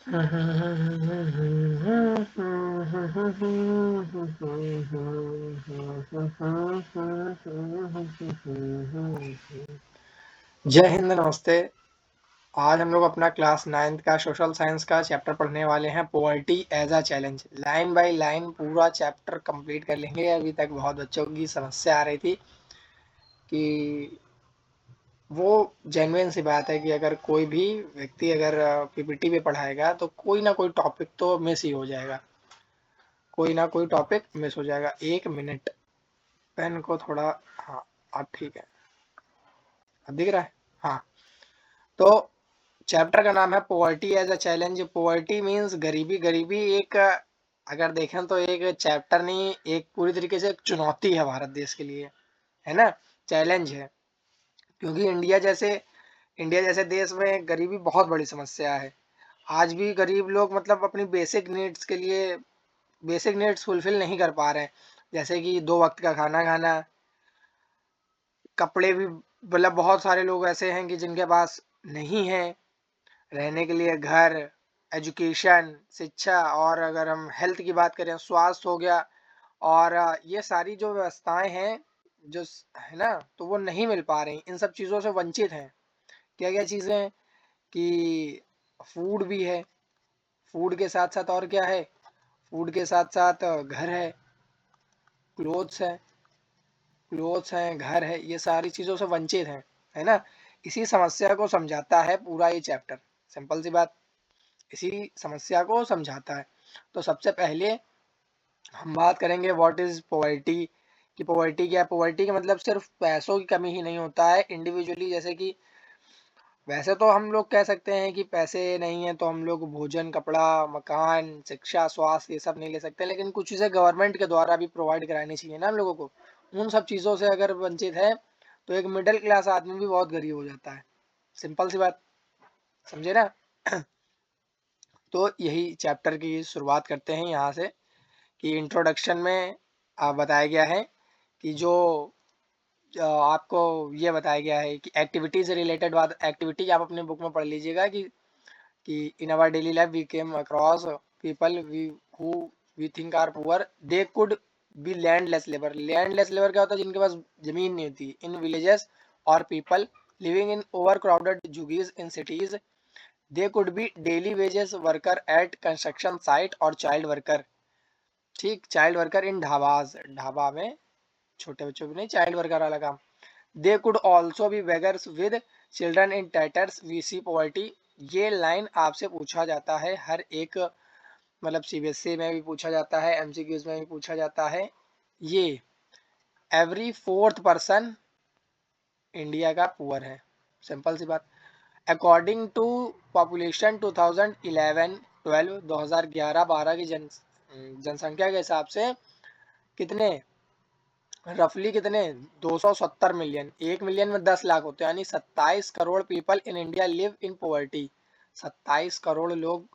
जय हिंद, नमस्ते। आज हम लोग अपना क्लास 9th का सोशल साइंस का चैप्टर पढ़ने वाले हैं, poverty as a challenge. Line by line पूरा चैप्टर कंप्लीट कर लेंगे। अभी तक बहुत बच्चों की समस्या आ रही थी कि वो जेन्युइन सी बात है कि अगर कोई भी व्यक्ति अगर पीपीटी पे पढ़ाएगा तो कोई ना कोई टॉपिक तो मिस ही हो जाएगा, कोई ना कोई टॉपिक मिस हो जाएगा। 1 मिनट, पेन को थोड़ा, हाँ अब ठीक है, अब दिख रहा है। हाँ, तो चैप्टर का नाम है poverty as a challenge. Poverty means गरीबी। गरीबी एक, अगर देखें तो एक चैप्टर नहीं, एक पूरी तरीके से एक चुनौती है भारत देश के लिए, है ना, चैलेंज है। क्योंकि इंडिया जैसे देश में गरीबी बहुत बड़ी समस्या है। आज भी गरीब लोग मतलब अपनी बेसिक नीड्स के लिए बेसिक नीड्स फुलफिल नहीं कर पा रहे हैं, जैसे कि 2 वक्त का खाना खाना, कपड़े भी। मतलब बहुत सारे लोग ऐसे हैं कि जिनके पास नहीं है रहने के लिए घर, एजुकेशन, शिक्षा, और अगर हम हेल्थ की बात करें, स्वास्थ्य हो गया, और ये सारी जो व्यवस्थाएं हैं है ना, तो वो नहीं मिल पा रही, इन सब चीज़ों से वंचित हैं। क्या क्या चीज़ें हैं कि फूड भी है, फूड के साथ साथ और क्या है, फूड के साथ साथ घर है, क्लोथ्स है, घर है, ये सारी चीज़ों से वंचित हैं, है ना। इसी समस्या को समझाता है पूरा ये चैप्टर। सिंपल सी बात, इसी समस्या को समझाता है। तो सबसे पहले हम बात करेंगे व्हाट इज पॉवर्टी, कि पॉवर्टी क्या है। पॉवर्टी का मतलब सिर्फ पैसों की कमी ही नहीं होता है इंडिविजुअली, जैसे कि वैसे तो हम लोग कह सकते हैं कि पैसे नहीं है तो हम लोग भोजन, कपड़ा, मकान, शिक्षा, स्वास्थ्य ये सब नहीं ले सकते, लेकिन कुछ चीज़ें गवर्नमेंट के द्वारा भी प्रोवाइड करानी चाहिए ना हम लोगों को। उन सब चीज़ों से अगर वंचित है तो एक मिडिल क्लास आदमी भी बहुत गरीब हो जाता है। सिंपल सी बात, समझे ना। तो यही चैप्टर की शुरुआत करते हैं यहाँ से, कि इंट्रोडक्शन में बताया गया है कि जो आपको ये बताया गया है कि एक्टिविटी से रिलेटेड बात। एक्टिविटी आप अपने बुक में पढ़ लीजिएगा कि in our daily life we came across people we who we think are poor, they could be landless labour. Landless labour क्या होता है, जिनके पास जमीन नहीं होती, इन विलेजेस और people living in over crowded जुगीज in cities, they could be daily wages worker at construction site और चाइल्ड वर्कर। ठीक, child worker in dhabas, dhaba में छोटे बच्चों भी नहीं, चाइल्ड वर्कर वाला काम। They could also be beggars with children in tatters we see poverty. ये लाइन आपसे पूछा जाता है हर एक, मतलब सीबीएसई में भी पूछा जाता है, एमसीक्यूज में भी पूछा जाता है। ये एवरी फोर्थ पर्सन इंडिया का पुअर है। सिंपल सी बात। अकॉर्डिंग टू पॉपुलेशन 2011-12 2011-12 की जनसंख्या के हिसाब से कितने, रफली कितने, 270 मिलियन। 1 मिलियन में 10 लाख होते हैं, यानी 27 crore people in India live in poverty. 27 crore लोग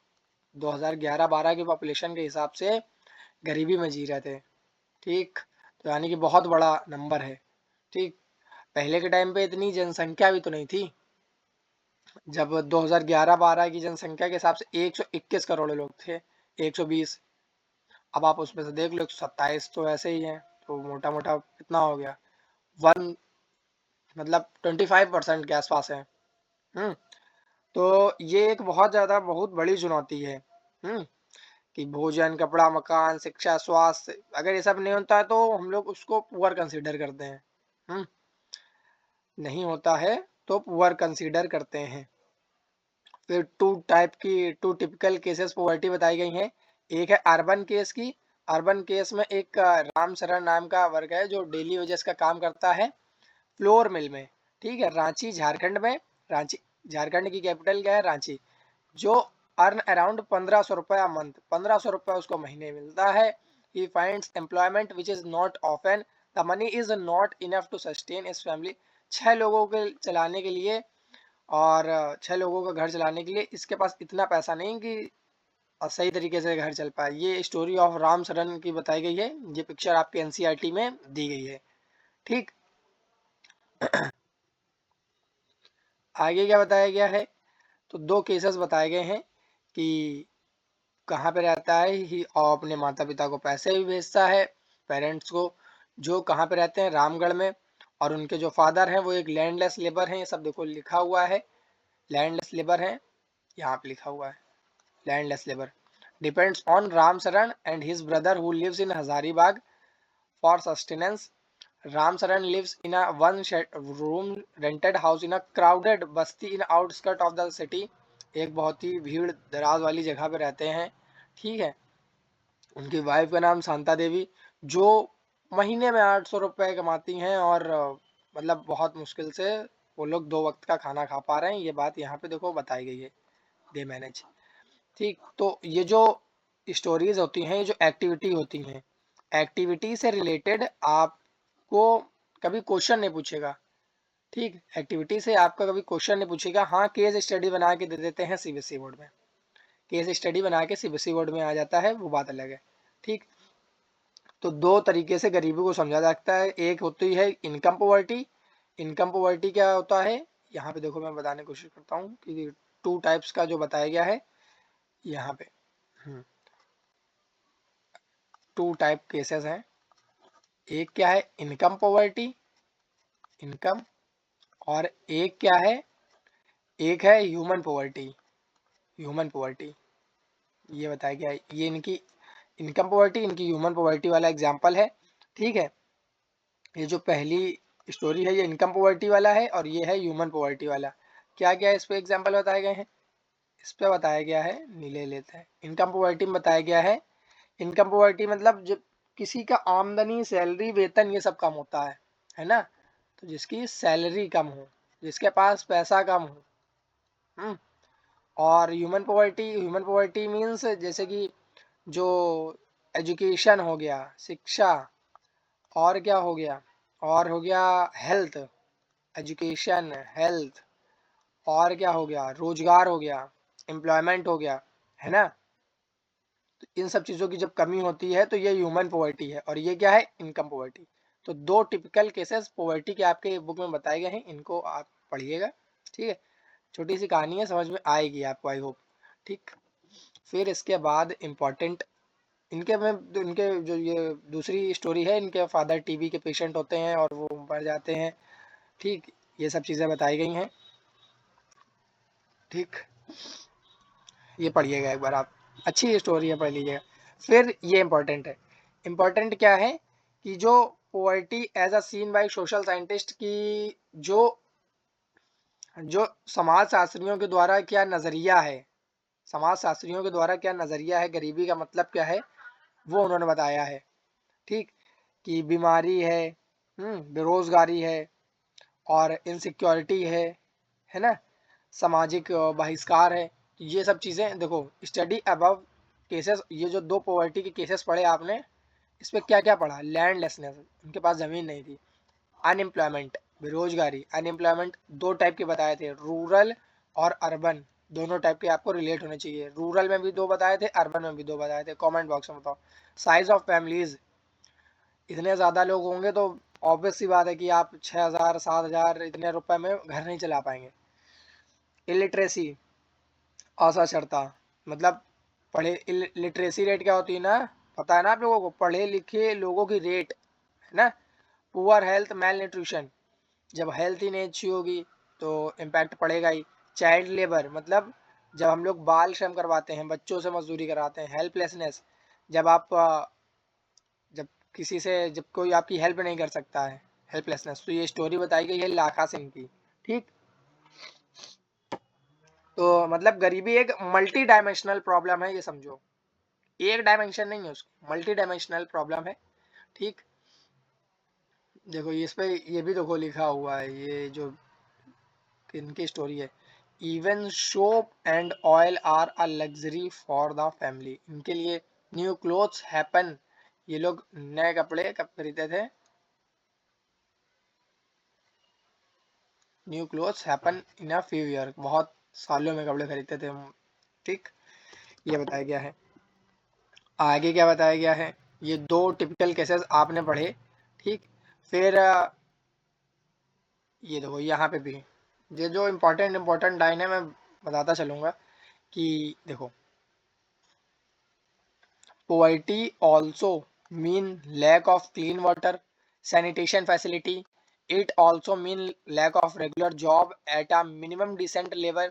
2011-12 की पॉपुलेशन के हिसाब से गरीबी में जी रहे थे। ठीक, तो यानी कि बहुत बड़ा नंबर है। ठीक, पहले के टाइम पे इतनी जनसंख्या भी तो नहीं थी। जब 2011-12 की जनसंख्या के हिसाब से 121 करोड़ लोग थे, 120। अब आप उसमें से देख लो, 127 तो ऐसे ही है, तो मोटा मोटा कितना हो गया, वन, मतलब 25% के आसपास है। हम्म, तो ये एक बहुत ज्यादा बहुत बड़ी चुनौती है। हम्म, कि भोजन, कपड़ा, मकान, शिक्षा, स्वास्थ्य, अगर ये सब नहीं होता है तो हम लोग उसको पुअर कंसीडर करते हैं। हम्म, नहीं होता है तो पुअर कंसीडर करते हैं। फिर टू टिपिकल केसेस पॉवर्टी बताई गई हैं। एक है अर्बन केस की। अर्बन केस में एक राम शरण नाम का वर्ग है जो डेली वेजेस का काम करता है फ्लोर मिल में। ठीक है, रांची झारखंड में। रांची झारखंड की कैपिटल क्या है, रांची। जो अर्न अराउंड 1500 रुपये a मंथ, 1500 रुपये उसको महीने मिलता है। He finds employment which is not often, the money is not enough to sustain his family. 6 लोगों के चलाने के लिए, और 6 लोगों का घर चलाने के लिए इसके पास इतना पैसा नहीं कि सही तरीके से घर चल पाए। ये स्टोरी ऑफ राम शरण की बताई गई है। ये पिक्चर आपके एनसीईआरटी में दी गई है। ठीक, आगे क्या बताया गया है, तो 2 केसेस बताए गए हैं। कि कहाँ पे रहता है ही, और अपने माता पिता को पैसे भी भेजता है, पेरेंट्स को, जो कहाँ पे रहते हैं, रामगढ़ में। और उनके जो फादर हैं वो एक लैंडलेस लेबर हैं। ये सब देखो लिखा हुआ है, लैंडलेस लेबर है, यहाँ पे लिखा हुआ है landless labour. Depends on Ram Saran and his brother who lives in Hazaribagh for sustenance. Ram Saran lives in a one-room rented house in a crowded Basti in outskirt of the city। एक बहुत ही भीड़ दराज वाली जगह पे रहते हैं, ठीक है। उनकी वाइफ का नाम शांता देवी, जो महीने में 800 रुपये कमाती हैं, और मतलब बहुत मुश्किल से वो लोग 2 वक्त का खाना खा पा रहे हैं। ये बात यहाँ पे देखो बताई गई है, दे मैनेज। ठीक, तो ये जो स्टोरीज होती हैं, ये जो एक्टिविटी होती हैं, एक्टिविटी से रिलेटेड आपको कभी क्वेश्चन नहीं पूछेगा। ठीक, एक्टिविटी से आपका कभी क्वेश्चन नहीं पूछेगा। हाँ, केस स्टडी बना के दे देते हैं सीबीएसई बोर्ड में, केस स्टडी बना के सीबीएसई बोर्ड में आ जाता है, वो बात अलग है। ठीक, तो 2 तरीके से गरीबी को समझा जा सकता है। एक होती है इनकम पॉवर्टी। इनकम पॉवर्टी क्या होता है, यहाँ पे देखो मैं बताने की कोशिश करता हूँ कि 2 टाइप्स का जो बताया गया है यहाँ पे। 2 टाइप केसेस हैं। एक क्या है इनकम पॉवर्टी, इनकम, और एक क्या है, एक है ह्यूमन पॉवर्टी, ह्यूमन पॉवर्टी। ये बताया गया है, ये इनकी इनकम पॉवर्टी, इनकी ह्यूमन पॉवर्टी वाला एग्जांपल है। ठीक है, ये जो पहली स्टोरी है ये इनकम पॉवर्टी वाला है, और ये है ह्यूमन पॉवर्टी वाला। क्या क्या इस पे एग्जांपल बताए गए हैं, इस पे बताया गया है, नीले लेते हैं। इनकम पॉवर्टी में बताया गया है, इनकम पॉवर्टी मतलब जब किसी का आमदनी, सैलरी, वेतन ये सब कम होता है ना। तो जिसकी सैलरी कम हो, जिसके पास पैसा कम हो। हम्म, और ह्यूमन पॉवर्टी मीन्स जैसे कि जो एजुकेशन हो गया, शिक्षा, और क्या हो गया, और हो गया हेल्थ, एजुकेशन, हेल्थ, और क्या हो गया, रोजगार हो गया, एम्प्लॉयमेंट हो गया, है ना। तो इन सब चीज़ों की जब कमी होती है तो ये ह्यूमन पॉवर्टी है, और ये क्या है इनकम पॉवर्टी। तो 2 टिपिकल केसेस पॉवर्टी के आपके बुक में बताए गए हैं, इनको आप पढ़िएगा। ठीक है, छोटी सी कहानी है, समझ में आएगी आपको, आई होप। ठीक, फिर इसके बाद इम्पोर्टेंट इनके जो ये दूसरी स्टोरी है, इनके फादर टीबी के पेशेंट होते हैं और वो मर जाते हैं। ठीक, ये सब चीज़ें बताई गई हैं। ठीक, ये पढ़िएगा एक बार आप, अच्छी स्टोरी है, पढ़ लीजिएगा। फिर ये इम्पोर्टेंट है, इम्पोर्टेंट क्या है कि जो poverty as a seen by social scientist की, जो जो समाज शास्त्रियों के द्वारा क्या नज़रिया है, समाज शास्त्रियों के द्वारा क्या नज़रिया है, गरीबी का मतलब क्या है, वो उन्होंने बताया है। ठीक, कि बीमारी है, बेरोजगारी है, और इनसिक्योरिटी है ना, सामाजिक बहिष्कार है। ये सब चीज़ें देखो, स्टडी अबव केसेस, ये जो 2 पॉवर्टी के केसेस पढ़े आपने, इस पर क्या क्या पढ़ा, लैंडलेसनेस, उनके पास ज़मीन नहीं थी, अनएम्प्लॉयमेंट, बेरोजगारी, अनएम्प्लॉयमेंट 2 टाइप के बताए थे, रूरल और अर्बन, दोनों टाइप के आपको रिलेट होने चाहिए। रूरल में भी 2 बताए थे, अर्बन में भी 2 बताए थे। कमेंट बॉक्स में बताओ। साइज ऑफ फैमिलीज, इतने ज़्यादा लोग होंगे तो ऑब्वियस सी बात है कि आप 6,000 7,000 इतने रुपए में घर नहीं चला पाएंगे। इलिटरेसी, असाक्षरता, मतलब पढ़े, लिटरेसी रेट क्या होती है ना, पता है ना आप लोगों को, पढ़े लिखे लोगों की रेट, है ना। पुअर हेल्थ, मेल न्यूट्रिशन, जब हेल्थ ही नहीं अच्छी होगी तो इम्पैक्ट पड़ेगा ही। चाइल्ड लेबर, मतलब जब हम लोग बाल श्रम करवाते हैं, बच्चों से मजदूरी कराते हैं। हेल्पलेसनेस, जब आप जब किसी से, जब कोई आपकी हेल्प नहीं कर सकता है, हेल्पलेसनेस। तो ये स्टोरी बताई गई है लाखा सिंह की। ठीक, तो मतलब गरीबी एक मल्टी डायमेंशनल प्रॉब्लम है, ये समझो, एक डायमेंशन नहीं है उसकी, मल्टी डायमेंशनल प्रॉब्लम है। ठीक, देखो इस पे ये भी देखो लिखा हुआ है, ये जो इनकी स्टोरी है, even soap and oil are a luxury for the family. इनके लिए न्यू क्लोथ्स हैपन, ये लोग नए कपड़े कब खरीदते थे, new clothes happen in a few year, बहुत सालों में कपड़े खरीदते थे हम। ठीक, ये बताया गया है। आगे क्या बताया गया है, ये 2 टिपिकल केसेस आपने पढ़े। ठीक, फिर ये देखो यहाँ पे भी ये जो इम्पोर्टेंट लाइन है, मैं बताता चलूँगा कि देखो, Poverty also mean lack of clean water, sanitation facility. It also mean lack of regular job at a minimum decent level.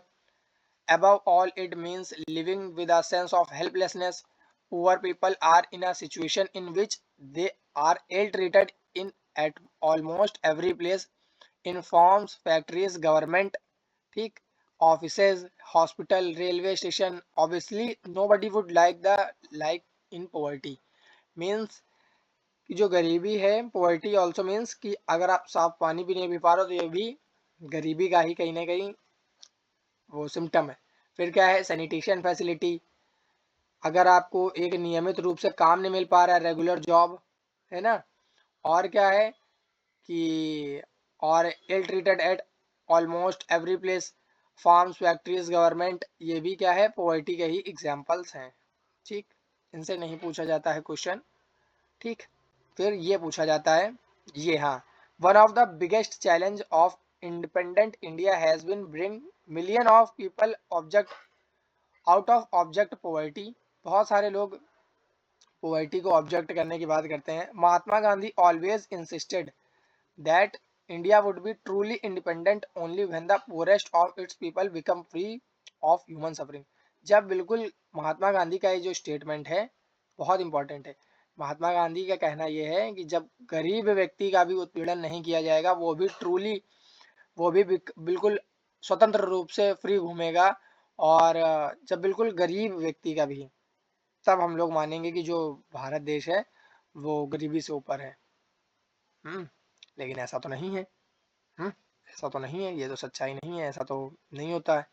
Above all, it means living with a sense of helplessness. Poor people are in a situation in which they are ill-treated in at almost every place, in farms, factories, government, ठीक, offices, hospital, railway station. Obviously, nobody would like the life in poverty. Means कि जो गरीबी है, poverty also means कि अगर आप साफ पानी भी नहीं पी पा रहे हो तो ये भी गरीबी का ही कहीं ना कहीं वो सिम्टम है। फिर क्या है, सैनिटेशन फैसिलिटी, अगर आपको एक नियमित रूप से काम नहीं मिल पा रहा है, रेगुलर जॉब, है ना। और क्या है कि और ill treated at almost every place, farms, factories, government, ये भी क्या है, पॉवर्टी के ही एग्जाम्पल्स हैं। ठीक, इनसे नहीं पूछा जाता है क्वेश्चन। ठीक, फिर ये पूछा जाता है, ये हाँ, one of the biggest challenge of independent India has been bring million of people object out of object poverty. बहुत सारे लोग पॉवर्टी को ऑब्जेक्ट करने की बात करते हैं। Mahatma Gandhi always insisted that India would be truly independent only when the poorest of its people become free of human suffering. जब बिल्कुल, महात्मा गांधी का ये जो स्टेटमेंट है बहुत इंपॉर्टेंट है। महात्मा गांधी का कहना यह है कि जब गरीब व्यक्ति का भी उत्पीड़न नहीं किया जाएगा, वो भी ट्रूली, वो भी बिल्कुल स्वतंत्र रूप से फ्री घूमेगा, और जब बिल्कुल गरीब व्यक्ति का भी, तब हम लोग मानेंगे कि जो भारत देश है वो गरीबी से ऊपर है। लेकिन ऐसा तो नहीं है। ऐसा तो नहीं है, ये तो सच्चाई नहीं है, ऐसा तो नहीं होता है।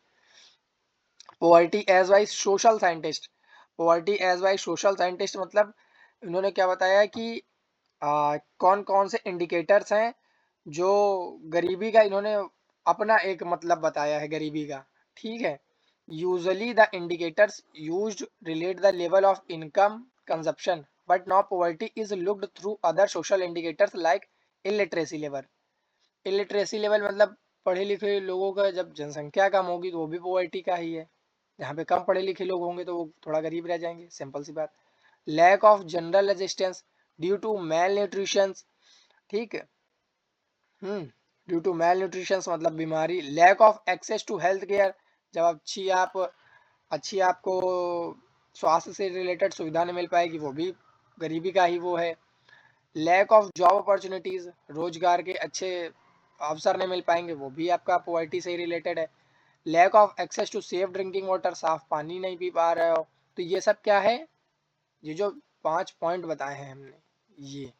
Poverty as by social scientist, poverty as by social scientist मतलब इन्होंने क्या बताया कि कौन कौन से इंडिकेटर्स हैं जो गरीबी का, इन्होंने अपना एक मतलब बताया है गरीबी का। ठीक है, usually the indicators used relate the level of income, consumption, but now poverty is looked through other social indicators like illiteracy level. Illiteracy level मतलब पढ़े लिखे लोगों का, जब जनसंख्या कम होगी तो वो भी पॉवर्टी का ही है। यहाँ पे कम पढ़े लिखे लोग होंगे तो वो थोड़ा गरीब रह जाएंगे, सिंपल सी बात। Lack of general resistance due to malnutrition. ठीक है, ड्यू टू मेल न्यूट्रिशन मतलब बीमारी। Lack of access to health care, जब अच्छी आपको स्वास्थ्य से रिलेटेड सुविधा नहीं मिल पाएगी, वो भी गरीबी का ही वो है। लैक ऑफ जॉब अपॉर्चुनिटीज, रोजगार के अच्छे अवसर नहीं मिल पाएंगे, वो भी आपका पॉवर्टी से ही रिलेटेड है। Lack of access to safe drinking water, साफ पानी नहीं पी पा रहे हो, तो ये सब क्या है, ये जो 5 पॉइंट बताए हैं हमने, ये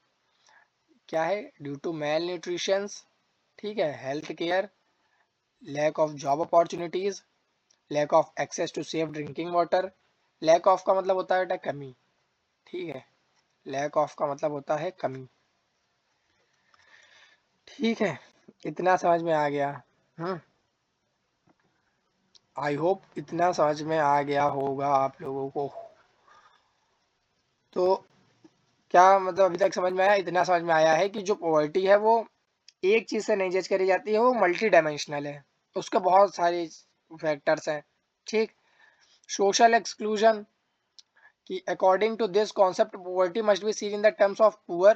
क्या है, ड्यू टू मेल न्यूट्रिशन, ठीक है, health care, lack of job opportunities, lack of access to safe drinking water. Lack of का मतलब होता है बेटा कमी। ठीक है, लैक ऑफ का मतलब होता है कमी। ठीक है, इतना समझ में आ गया। आई होप इतना समझ में आ गया होगा आप लोगों को। तो क्या मतलब अभी तक समझ में आया? इतना समझ में आया है कि जो पॉवर्टी है वो एक चीज से नहीं जज करी जाती है, वो मल्टी डायमेंशनल है, उसके बहुत सारे फैक्टर्स हैं। ठीक, सोशल एक्सक्लूजन, कि according to this concept poverty must be seen in the terms of poor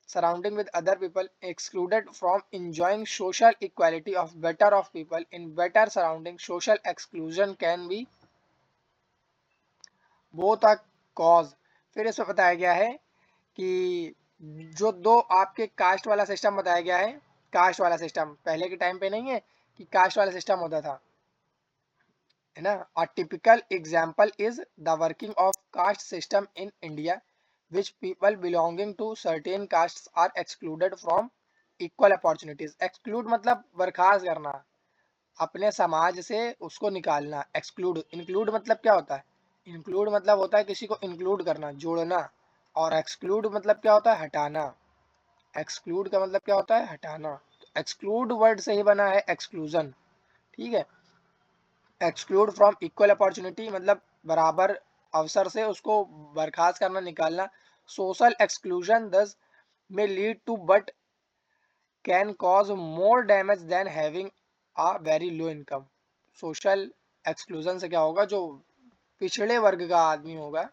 surrounding with other people, excluded from enjoying social equality of better of people in better surrounding. Social exclusion can be both a cause। फिर इसमें बताया गया है कि जो दो आपके cast वाला सिस्टम बताया गया है, कास्ट वाला सिस्टम पहले के टाइम पे नहीं है कि कास्ट वाला सिस्टम होता था, है ना। A typical example is the working of caste system in India, which people belonging to certain castes are excluded from equal opportunities। exclude मतलब बर्खास्त करना, अपने समाज से उसको निकालना। exclude, include मतलब क्या होता है, include मतलब होता है किसी को include करना, जोड़ना। और exclude मतलब क्या होता है, हटाना। exclude का मतलब क्या होता है, हटाना। exclude वर्ड से ही बना है exclusion। ठीक है, एक्सक्लूड फ्रॉम इक्वल अपॉर्चुनिटी मतलब बराबर अवसर से उसको बर्खास्त करना, निकालना। सोशल एक्सक्लूजन दस में lead to but can cause more damage than having a very low income. Social exclusion से क्या होगा, जो पिछड़े वर्ग का आदमी होगा,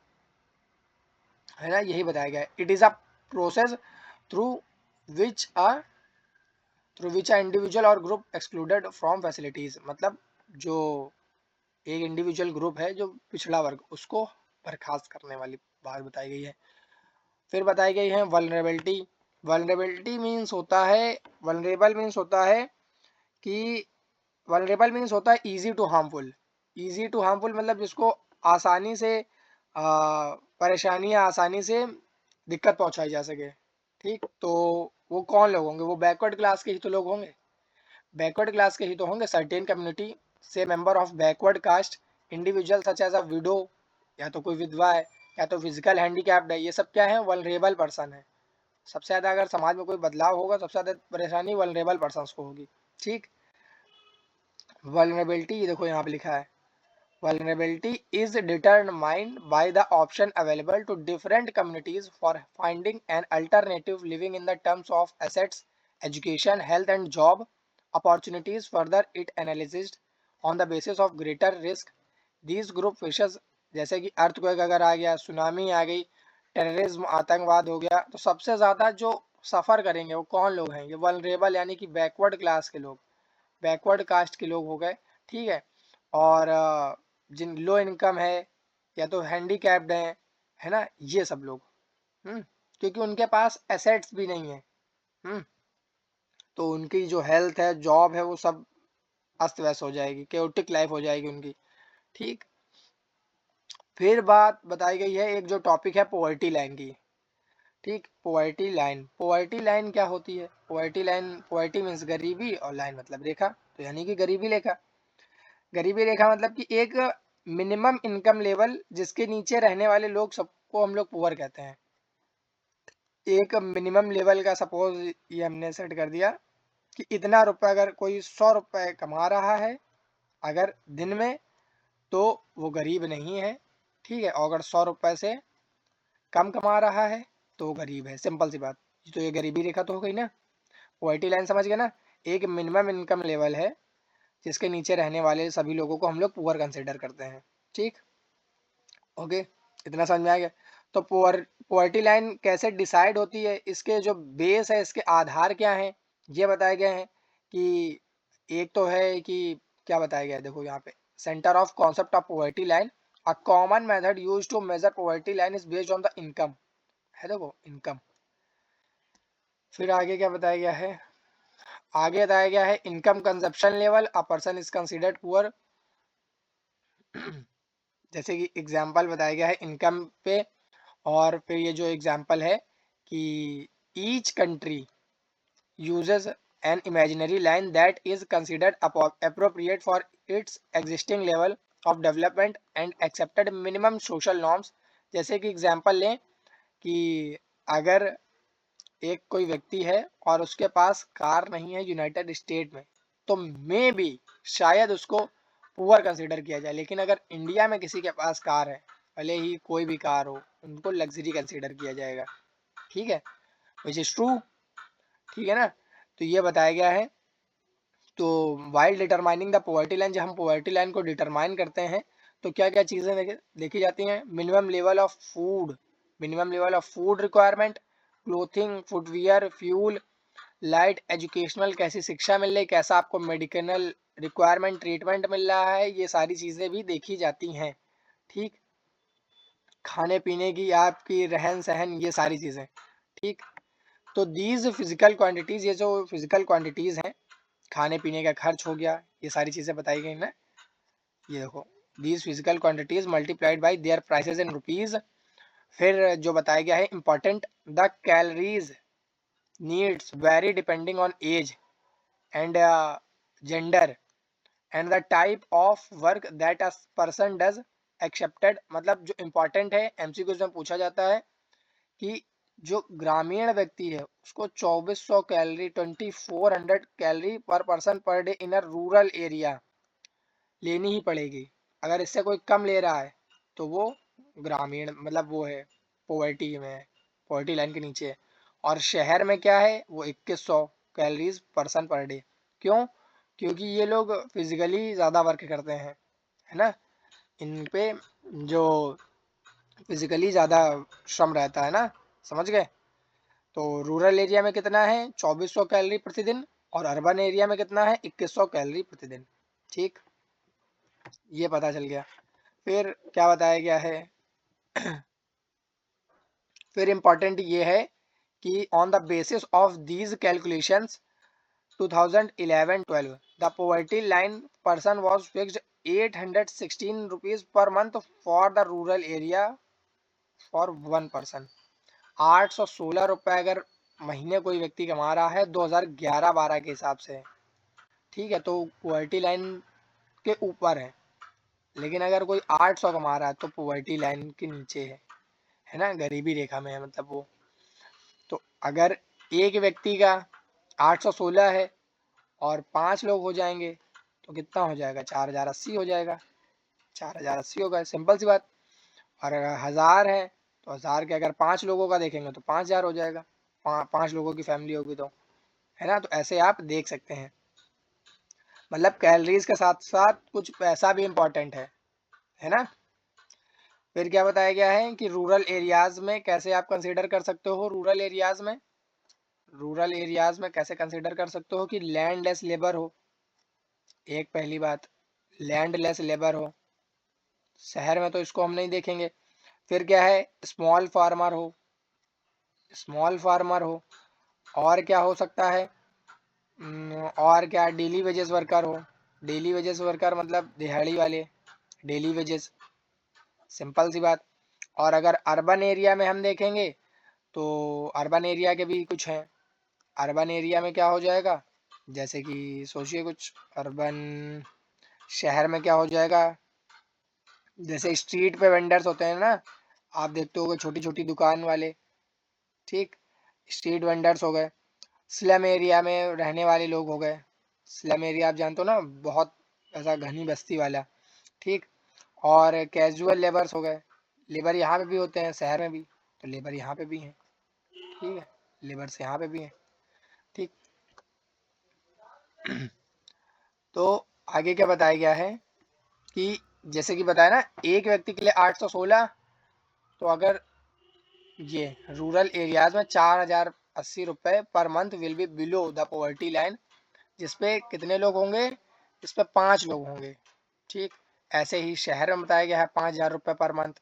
है ना, यही बताया गया है। It is a process through which a individual और ग्रुप एक्सक्लूडेड फ्रॉम फैसिलिटीज, मतलब जो एक इंडिविजुअल ग्रुप है जो पिछड़ा वर्ग, उसको बर्खास्त करने वाली बात बताई गई है। फिर बताई गई है वल्नरेबिलिटी। वल्नरेबिलिटी मीन्स होता है, वल्नरेबल मीन्स होता है कि वल्नरेबल मीन्स होता है easy to harmful. Easy to harmful मतलब जिसको आसानी से परेशानी या आसानी से दिक्कत पहुंचाई जा सके। ठीक, तो वो कौन लोग होंगे? वो बैकवर्ड क्लास के ही तो लोग होंगे। बैकवर्ड क्लास के ही तो होंगे। सर्टेन कम्युनिटी से member of backward caste individual such as a widow, या तो कोई विधवा है, या तो फिजिकल हैंडीकैप्ड है, ये सब क्या है? वल्नरेबल पर्सन है। सबसे ज़्यादा अगर समाज में कोई बदलाव होगा, सबसे ज़्यादा परेशानी वल्नरेबल पर्सन को होगी। ठीक, वल्नरेबिलिटी देखो यहाँ पे लिखा है, vulnerability is determined by the option available to different communities for finding an alternative living in the terms of assets, education, health and job opportunities. Further, it analyzed on the basis of greater risk these group fishes, जैसे कि earthquake अगर आ गया, tsunami आ गई, terrorism आतंकवाद हो गया, तो सबसे ज़्यादा जो सफ़र करेंगे वो कौन लोग हैं? ये वल्नरेबल यानी कि बैकवर्ड क्लास के लोग, बैकवर्ड कास्ट के लोग हो गए। ठीक है, और जिन लो इनकम है या तो हैंडीकैप्ड हैं, है ना, ये सब लोग। क्योंकि उनके पास एसेट्स भी नहीं है। हम्म तो उनकी जो हेल्थ है, जॉब है, वो सब अस्त व्यस्त हो जाएगी, केओटिक लाइफ हो जाएगी उनकी। ठीक, फिर बात बताई गई है एक जो टॉपिक है पोवर्टी लाइन की। ठीक, पोवर्टी लाइन, पोवर्टी लाइन क्या होती है? पोवर्टी लाइन, पोवर्टी मीन्स गरीबी और लाइन मतलब रेखा, तो यानी कि गरीबी रेखा। गरीबी रेखा मतलब कि एक मिनिमम इनकम लेवल जिसके नीचे रहने वाले लोग, सबको हम लोग पुअर कहते हैं। एक मिनिमम लेवल का सपोज ये हमने सेट कर दिया कि इतना रुपए, अगर कोई 100 रुपए कमा रहा है अगर दिन में, तो वो गरीब नहीं है। ठीक है, और अगर 100 रुपए से कम कमा रहा है तो वो गरीब है। सिंपल सी बात, तो ये गरीबी रेखा तो हो गई ना। पॉवर्टी लाइन समझ गए ना, एक मिनिमम इनकम लेवल है जिसके नीचे रहने वाले सभी लोगों को हम लोग पुअर कंसिडर करते हैं। ठीक, ओके, इतना समझ में आ गया। तो पोवर्टी लाइन कैसे डिसाइड होती है, इसके जो बेस है, इसके आधार क्या हैं, ये बताए गए हैं। कि एक तो है कि क्या बताया गया है, देखो यहाँ पे, center of concept of poverty line, a common method use to measure poverty line is based on the income, है देखो इनकम। फिर आगे क्या बताया गया है? आगे बताया गया है income consumption level, a person is considered poor. जैसे कि एग्जाम्पल बताया गया है इनकम पे, और फिर ये जो एग्जाम्पल है कि each country uses an imaginary line that is considered appropriate for its existing level of development and accepted minimum social norms. जैसे कि एग्जाम्पल लें कि अगर एक कोई व्यक्ति है और उसके पास कार नहीं है यूनाइटेड स्टेट में, तो मे बी शायद उसको पुअर कंसिडर किया जाए। लेकिन अगर इंडिया में किसी के पास कार है, भले ही कोई भी कार हो, उनको लग्जरी कंसिडर किया जाएगा। ठीक है, विच इज ट्रू। ठीक है ना, तो ये बताया गया है। तो while determining the poverty line, जब हम पोवर्टी लाइन को डिटरमाइन करते हैं तो क्या क्या चीज़ें देखी जाती हैं? Minimum level of food, minimum level of food requirement, clothing, footwear, fuel, light, educational, कैसी शिक्षा मिल रही, कैसा आपको मेडिकल रिक्वायरमेंट ट्रीटमेंट मिल रहा है, ये सारी चीज़ें भी देखी जाती हैं। ठीक, खाने पीने की, आपकी रहन सहन, ये सारी चीज़ें। ठीक, तो दीज फिजिकल क्वांटिटीज़, ये जो फिजिकल क्वांटिटीज़ हैं, खाने पीने का खर्च हो गया, ये सारी चीज़ें बताई गई ना। ये देखो, these physical quantities multiplied by their prices in rupees. फिर जो बताया गया है important, the calories needs vary depending on age and gender and the type of work that a person does accepted. मतलब जो इम्पोर्टेंट है, एमसीक्यूज में पूछा जाता है कि जो ग्रामीण व्यक्ति है उसको 2400 कैलोरी, 2400 कैलोरी पर person per day in a rural area लेनी ही पड़ेगी। अगर इससे कोई कम ले रहा है तो वो ग्रामीण, मतलब वो है पॉवर्टी में है, पॉवर्टी लाइन के नीचे है। और शहर में क्या है, वो 2100 कैलोरीज पर्सन पर डे। क्यों? क्योंकि ये लोग फिजिकली ज़्यादा वर्क करते हैं, है ना। इन पे जो फिजिकली ज़्यादा श्रम रहता है ना, समझ गए। तो रूरल एरिया में कितना है 2400 कैलोरी प्रतिदिन, और अर्बन एरिया में कितना है 2100 कैलोरी प्रतिदिन। ठीक, ये पता चल गया। फिर क्या बताया गया है फिर इम्पोर्टेंट ये है कि on the basis of these calculations 2011-12 the poverty line person was fixed 816 rupees per month for the rural area for one person. 816 रुपये अगर महीने कोई व्यक्ति कमा रहा है 2011-12 के हिसाब से, ठीक है, तो पॉवर्टी लाइन के ऊपर है। लेकिन अगर कोई 800 कमा रहा है तो पॉवर्टी लाइन के नीचे है ना, गरीबी रेखा में है मतलब वो। तो अगर एक व्यक्ति का 816 है और 5 लोग हो जाएंगे तो कितना हो जाएगा, 4080 हो जाएगा, 4080 होगा, सिंपल सी बात। और अगर 1000 है तो 1000 के अगर 5 लोगों का देखेंगे तो 5000 हो जाएगा, 5 लोगों की फैमिली होगी तो, है ना। तो ऐसे आप देख सकते हैं, मतलब कैलोरीज के साथ साथ कुछ पैसा भी इम्पोर्टेंट है ना। फिर क्या बताया गया है कि रूरल एरियाज में कैसे आप कंसीडर कर सकते हो, रूरल एरियाज में कैसे कंसीडर कर सकते हो कि लैंड लेस लेबर हो, एक पहली बात, लैंड लेस लेबर हो। शहर में तो इसको हम नहीं देखेंगे। फिर क्या है, स्मॉल फार्मर हो, स्मॉल फार्मर हो। और क्या हो सकता है, और क्या, डेली वेजेस वर्कर हो। डेली वेजेस वर्कर मतलब दिहाड़ी वाले, डेली वेजेस, सिंपल सी बात। और अगर अर्बन एरिया में हम देखेंगे तो अर्बन एरिया के भी कुछ हैं। अर्बन एरिया में क्या हो जाएगा, जैसे कि सोचिए कुछ अर्बन शहर में क्या हो जाएगा, जैसे स्ट्रीट पे वेंडर्स होते हैं ना, आप देखते होगे छोटी छोटी दुकान वाले, ठीक, स्ट्रीट वेंडर्स हो गए। स्लम एरिया में रहने वाले लोग हो गए, स्लम एरिया आप जानते हो ना, बहुत ऐसा घनी बस्ती वाला, ठीक। और कैजुअल लेबर्स हो गए, लेबर यहाँ पे भी होते हैं शहर में भी, तो लेबर यहाँ पे भी हैं, ठीक है, लेबर्स यहाँ पे भी हैं, ठीक। तो आगे क्या बताया गया है कि जैसे कि बताया ना, एक व्यक्ति के लिए 816, तो अगर ये रूरल एरियाज में 4080 रुपये पर month will be below the poverty line, जिसपे कितने लोग होंगे, जिसपे 5 लोग होंगे, ठीक। ऐसे ही शहर में बताया गया है 5000 रुपये पर month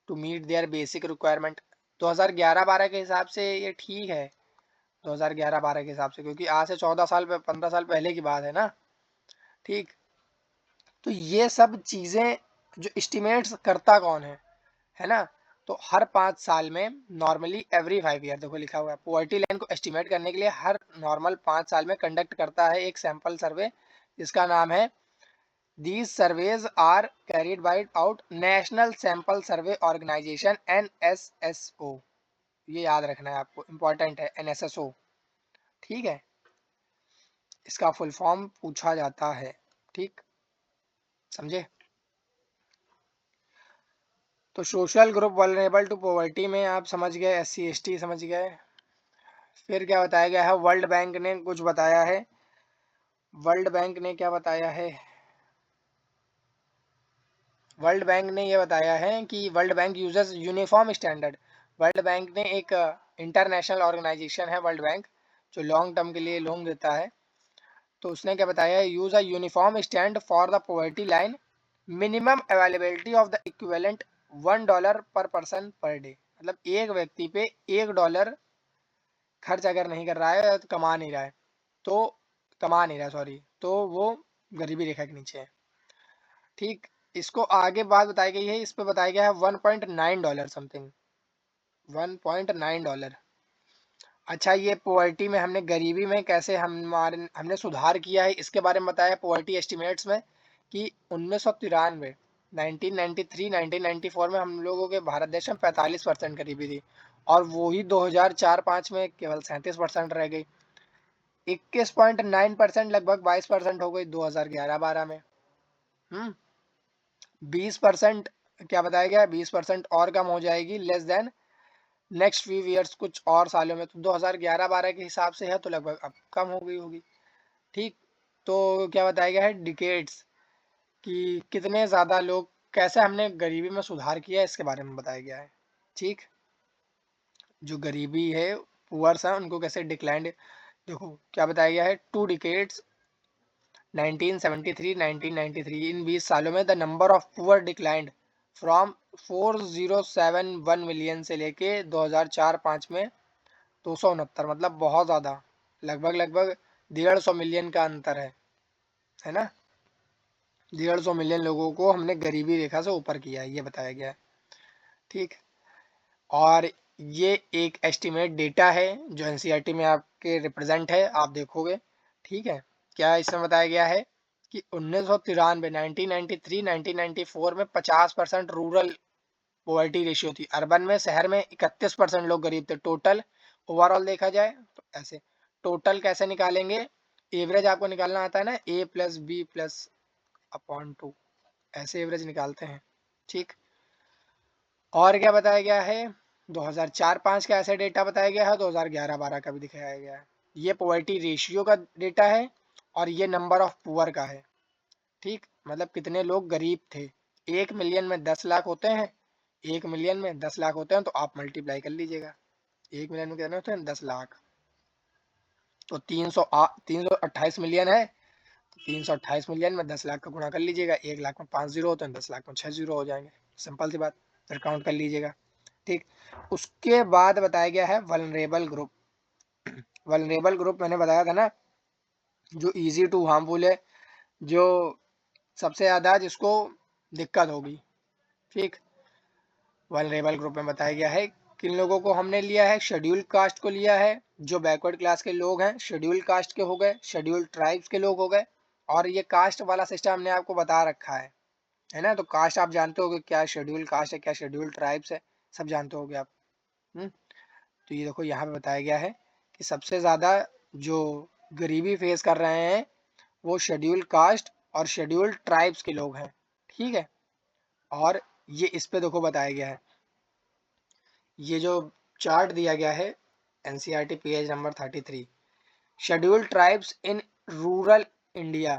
to meet their basic requirement. 2011-12 के हिसाब से ये ठीक है, 2011-12 के हिसाब से, क्योंकि आज से 14 साल 15 साल पहले की बात है ना, ठीक। तो ये सब चीज़ें जो एस्टिमेट्स करता कौन है ना। तो हर 5 साल में, नॉर्मली एवरी 5 ईयर, देखो लिखा हुआ है, पॉवर्टी लाइन को एस्टिमेट करने के लिए हर नॉर्मल 5 साल में कंडक्ट करता है एक सैंपल सर्वे, जिसका नाम है, these surveys are carried by out national sample survey organisation NSSO। ये याद रखना है आपको, इंपॉर्टेंट है, NSSO, ठीक है, इसका फुल फॉर्म पूछा जाता है, ठीक, समझे। तो social group vulnerable to poverty में आप समझ गए, SC ST समझ गए। फिर क्या बताया गया है, वर्ल्ड बैंक ने कुछ बताया है, वर्ल्ड बैंक ने क्या बताया है, वर्ल्ड बैंक ने ये बताया है कि world bank uses uniform standard. World bank ने एक इंटरनेशनल ऑर्गेनाइजेशन है वर्ल्ड बैंक, जो लॉन्ग टर्म के लिए लोन देता है। तो उसने क्या बताया है, use a uniform stand for the poverty line, minimum availability of the equivalent $1 पर पर्सन पर डे। मतलब एक व्यक्ति पे $1 खर्च अगर नहीं कर रहा है, तो कमा नहीं रहा है, तो कमा नहीं रहा, सॉरी, तो वो गरीबी रेखा के नीचे है, ठीक। इसको आगे बात बताई गई है, इस पे बताया गया है $1.9 समथिंग, $1.9। अच्छा, ये पॉवर्टी में हमने, गरीबी में कैसे हमने सुधार किया है, इसके बारे में बताया पॉवर्टी एस्टिमेट्स में, कि 1993, 1993, 1994 में हम लोगों के भारत देश में 45% गरीबी थी, और वही 2004-5 में केवल 37% रह गई। 21.9% लगभग 22% हो गई 2011-12 में। 20% क्या बताया गया, 20% और कम हो जाएगी less than next few years, कुछ और सालों में। तो 2011-12 के हिसाब से है तो लगभग अब कम हो गई होगी, ठीक। तो क्या बताया गया है, डिकेड्स, कि कितने ज़्यादा लोग कैसे हमने गरीबी में सुधार किया है इसके बारे में बताया गया है। ठीक, जो गरीबी है, पुअर्स हैं, उनको कैसे डिक्लाइन, देखो क्या बताया गया है, 2 डिकेड्स 1973-1993, इन 20 सालों में the number of poor declined from 4071 million से लेके 2004-5 में 269, मतलब बहुत ज़्यादा, लगभग लगभग 150 मिलियन का अंतर है ना। 150 मिलियन लोगों को हमने गरीबी रेखा से ऊपर किया है, ये बताया गया है। ठीक, और ये एक एस्टिमेट डेटा है जो एनसीईआरटी में आपके रिप्रेजेंट है, आप देखोगे। ठीक है, क्या इसमें बताया गया है कि 1993 1994 में 50% रूरल पॉवर्टी रेशियो थी, अर्बन में, शहर में 31% लोग गरीब थे। टोटल ओवरऑल देखा जाए तो ऐसे, टोटल कैसे निकालेंगे, एवरेज आपको निकालना आता है ना, ए प्लस बी प्लस अपॉन 2, ऐसे एवरेज निकालते हैं। ठीक, और क्या बताया गया है, 2004-5 का ऐसा डेटा बताया गया है, 2011-12 का भी दिखाया गया है। ये पॉवर्टी रेशियो का डेटा है और ये नंबर ऑफ पुअर का है। ठीक, मतलब कितने लोग गरीब थे। 1 मिलियन में 10 लाख होते हैं, 1 मिलियन में 10 लाख होते हैं, तो आप मल्टीप्लाई कर लीजिएगा। 1 मिलियन में कितने होते हैं, 10 लाख, तो 328 मिलियन है, 328 मिलियन में 10 लाख का गुणा कर लीजिएगा। 1 लाख में 5 जीरो होते हैं, 10 लाख में 6 जीरो हो जाएंगे, सिंपल सी बात, फिर काउंट कर लीजिएगा। ठीक, उसके बाद बताया गया है वल्नरेबल ग्रुप। वल्नरेबल ग्रुप मैंने बताया था ना, जो इजी टू हार्मफुल है, जो सबसे ज़्यादा जिसको दिक्कत होगी। ठीक, वल्नरेबल ग्रुप में बताया गया है किन लोगों को हमने लिया है, शेड्यूल कास्ट को लिया है, जो बैकवर्ड क्लास के लोग हैं, शेड्यूल कास्ट के हो गए, शेड्यूल ट्राइब्स के लोग हो गए, और ये कास्ट वाला सिस्टम हमने आपको बता रखा है ना। तो कास्ट आप जानते होगे, क्या शेड्यूल कास्ट है, क्या शेड्यूल ट्राइब्स है, सब जानते होगे आप। तो ये देखो यहाँ पे बताया गया है कि सबसे ज़्यादा जो गरीबी फेस कर रहे हैं वो शेड्यूल कास्ट और शेड्यूल ट्राइब्स के लोग हैं। ठीक है, और ये इस पे देखो बताया गया है, ये जो चार्ट दिया गया है NCERT page number 33, schedule tribes in rural India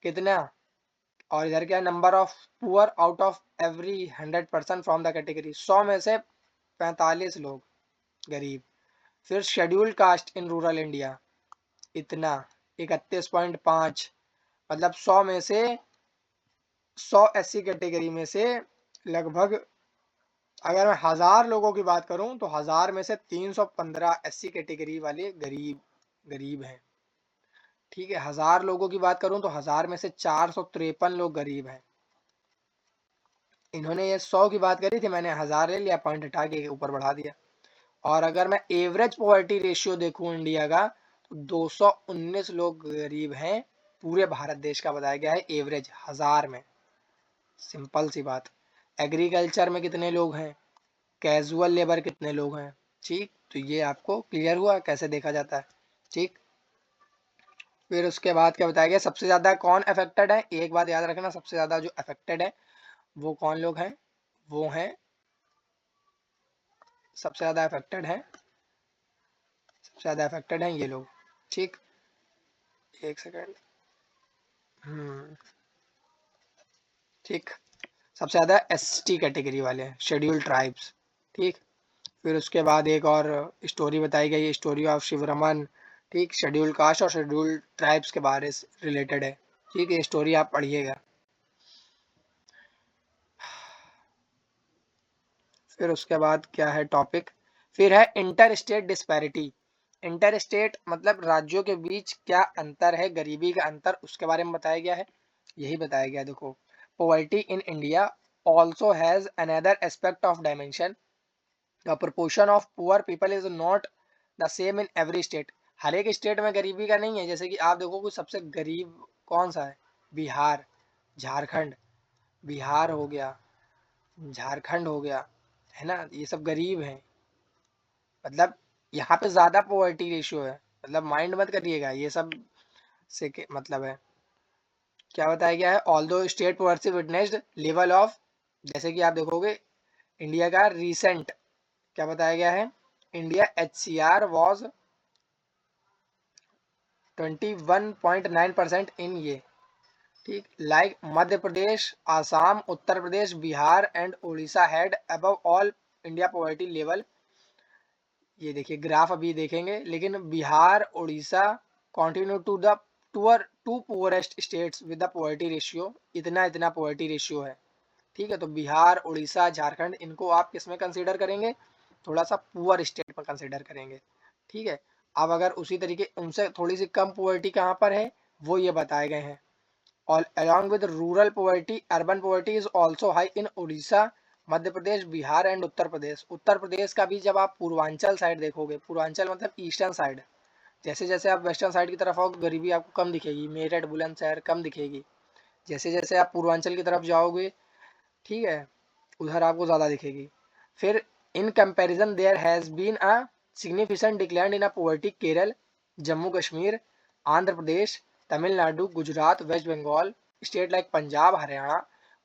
कितना, और इधर क्या, number of poor out of every 100% from the category, 100 में से 45 लोग गरीब। फिर schedule caste in rural India इतना 31.5, मतलब 100 में से 100 एससी कैटेगरी में से लगभग, अगर मैं 1000 लोगों की बात करूं तो 1000 में से 315 एससी कैटेगरी वाले गरीब हैं। ठीक है, 1000 लोगों की बात करूं तो 1000 में से 453 लोग गरीब हैं। इन्होंने ये 100 की बात करी थी, मैंने 1000 ले लिया, पॉइंट हटा के ऊपर बढ़ा दिया। और अगर मैं एवरेज पॉवर्टी रेशियो देखूं इंडिया का, तो 219 लोग गरीब हैं, पूरे भारत देश का बताया गया है एवरेज 1000 में। सिंपल सी बात, एग्रीकल्चर में कितने लोग हैं, कैजुअल लेबर कितने लोग हैं। ठीक, तो ये आपको क्लियर हुआ कैसे देखा जाता है। ठीक, फिर उसके बाद क्या बताया गया, सबसे ज़्यादा कौन अफेक्टेड है, एक बात याद रखना, सबसे ज़्यादा जो अफेक्टेड है वो कौन लोग हैं, वो हैं, सबसे ज़्यादा अफेक्टेड है, सबसे ज़्यादा अफेक्टेड हैं ये लोग। ठीक, एक सेकेंड, ठीक, सबसे ज़्यादा एसटी कैटेगरी वाले हैं, शेड्यूल ट्राइब्स। ठीक, फिर उसके बाद एक और स्टोरी बताई गई, स्टोरी ऑफ शिवरमन। ठीक, शेड्यूल कास्ट और शेड्यूल ट्राइब्स के बारे से रिलेटेड है। ठीक है, ये स्टोरी आप पढ़िएगा। फिर उसके बाद क्या है टॉपिक, फिर है inter state disparity. Inter state मतलब राज्यों के बीच क्या अंतर है, गरीबी का अंतर, उसके बारे में बताया गया है। यही बताया गया, देखो, poverty in India also has another aspect of dimension, the proportion of poor people is not the same in every state. हर एक स्टेट में गरीबी का नहीं है, जैसे कि आप देखो कि सबसे गरीब कौन सा है, बिहार, झारखंड, बिहार हो गया, झारखंड हो गया, है ना, ये सब गरीब हैं। मतलब यहाँ पे ज्यादा पॉवर्टी रेशियो है, मतलब माइंड मत करिएगा ये सब से मतलब है। क्या बताया गया है, although state poverty witnessed level of, जैसे कि आप देखोगे इंडिया का रिसेंट क्या बताया गया है, इंडिया HCR वॉज 21.9% इन ये। ठीक, like Madhya Pradesh, Assam, Uttar Pradesh, Bihar and Orissa had above all India poverty level. ये देखिए ग्राफ अभी देखेंगे, लेकिन Bihar, Orissa continue to poorest states with the poverty ratio, इतना पॉवर्टी रेशियो है। ठीक है, तो बिहार, उड़ीसा, झारखंड, इनको आप किस में कंसीडर करेंगे? थोड़ा सा पुअर स्टेट में कंसीडर करेंगे। ठीक है, अब अगर उसी तरीके उनसे थोड़ी सी कम पॉवर्टी कहाँ पर है, वो ये बताए गए हैं। और along with rural poverty, urban poverty is also high in Orissa, Madhya Pradesh, Bihar and Uttar Pradesh. Uttar Pradesh का भी जब आप पूर्वांचल साइड देखोगे, पूर्वांचल मतलब ईस्टर्न साइड, जैसे जैसे आप वेस्टर्न साइड की तरफ आओगे गरीबी आपको कम दिखेगी, मेरठ, बुलंदशहर कम दिखेगी। जैसे जैसे आप पूर्वांचल की तरफ जाओगे, ठीक है, उधर आपको ज़्यादा दिखेगी। फिर in comparison there has been a significant decline in a poverty Kerala, Jammu Kashmir, Andhra Pradesh, Tamil Nadu, Gujarat, West Bengal, state like Punjab, Haryana.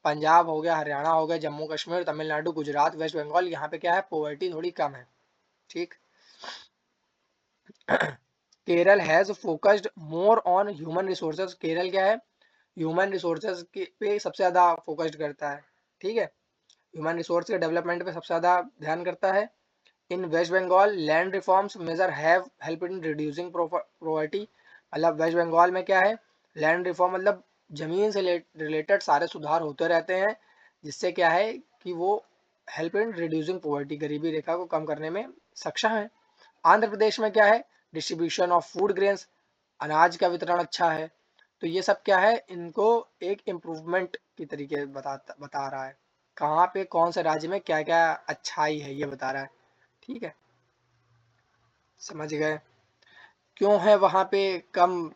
Punjab हो गया, हरियाणा हो गया, जम्मू कश्मीर, तमिलनाडु, गुजरात, वेस्ट बंगाल, यहाँ पे क्या है, पॉवर्टी थोड़ी कम है। ठीक। Kerala has focused more on human resources. Kerala क्या है, ह्यूमन रिसोर्सेज पे सबसे ज़्यादा फोकस्ड करता है। ठीक है, ह्यूमन रिसोर्स के डेवलपमेंट पे सबसे ज़्यादा ध्यान करता है। In West Bengal land reforms major have help in reducing poverty. मतलब वेस्ट बंगाल में क्या है, लैंड रिफॉर्म मतलब जमीन से रिलेटेड सारे सुधार होते रहते हैं, जिससे क्या है कि वो हेल्प इन रिड्यूसिंग पॉवर्टी, गरीबी रेखा को कम करने में सक्षम है। आंध्र प्रदेश में क्या है, डिस्ट्रीब्यूशन ऑफ फूड ग्रेन्स, अनाज का वितरण अच्छा है। तो ये सब क्या है, इनको एक इम्प्रूवमेंट की तरीके बता रहा है, कहाँ पे कौन से राज्य में क्या क्या अच्छाई है ये बता रहा है। ठीक है, समझ गए। क्यों है वहाँ पे कम?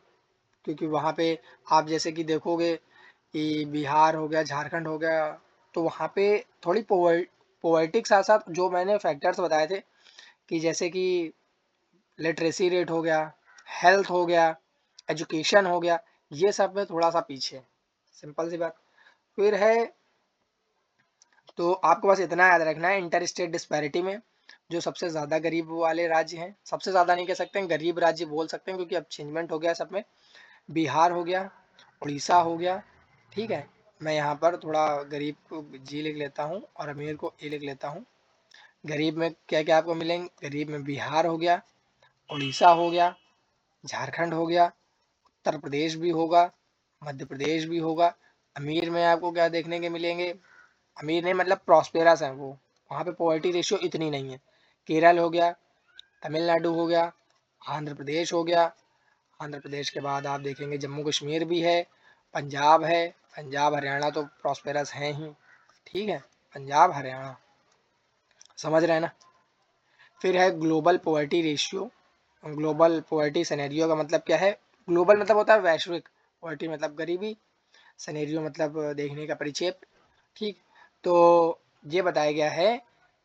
क्योंकि वहाँ पे आप जैसे कि देखोगे कि बिहार हो गया, झारखंड हो गया, तो वहाँ पे थोड़ी पॉवर्टी के साथ साथ जो मैंने फैक्टर्स बताए थे कि जैसे कि लिटरेसी रेट हो गया, हेल्थ हो गया, एजुकेशन हो गया, ये सब में थोड़ा सा पीछे है। सिंपल सी बात। फिर है, तो आपको बस इतना याद रखना है, इंटर स्टेट डिस्पैरिटी में जो सबसे ज़्यादा गरीब वाले राज्य हैं, सबसे ज़्यादा नहीं कह सकते हैं, गरीब राज्य बोल सकते हैं क्योंकि अब चेंजमेंट हो गया सब में। बिहार हो गया, उड़ीसा हो गया। ठीक है, मैं यहाँ पर थोड़ा गरीब को जी लिख लेता हूँ और अमीर को ए लिख लेता हूँ। गरीब में क्या क्या आपको मिलेंगे, गरीब में बिहार हो गया, उड़ीसा हो गया, झारखंड हो गया, उत्तर प्रदेश भी होगा, मध्य प्रदेश भी होगा। अमीर में आपको क्या देखने के मिलेंगे, अमीर नहीं मतलब प्रॉस्पेरस हैं वो, वहाँ पे पॉवर्टी रेशियो इतनी नहीं है। केरल हो गया, तमिलनाडु हो गया, आंध्र प्रदेश हो गया। आंध्र प्रदेश के बाद आप देखेंगे जम्मू कश्मीर भी है, पंजाब है। पंजाब हरियाणा तो प्रॉस्पेरस हैं ही। ठीक है, पंजाब हरियाणा, समझ रहे हैं ना। फिर है global poverty ratio. Global poverty scenario का मतलब क्या है, ग्लोबल मतलब होता है वैश्विक, पॉवर्टी मतलब गरीबी, सिनेरियो मतलब देखने का परिक्षेप। ठीक, तो ये बताया गया है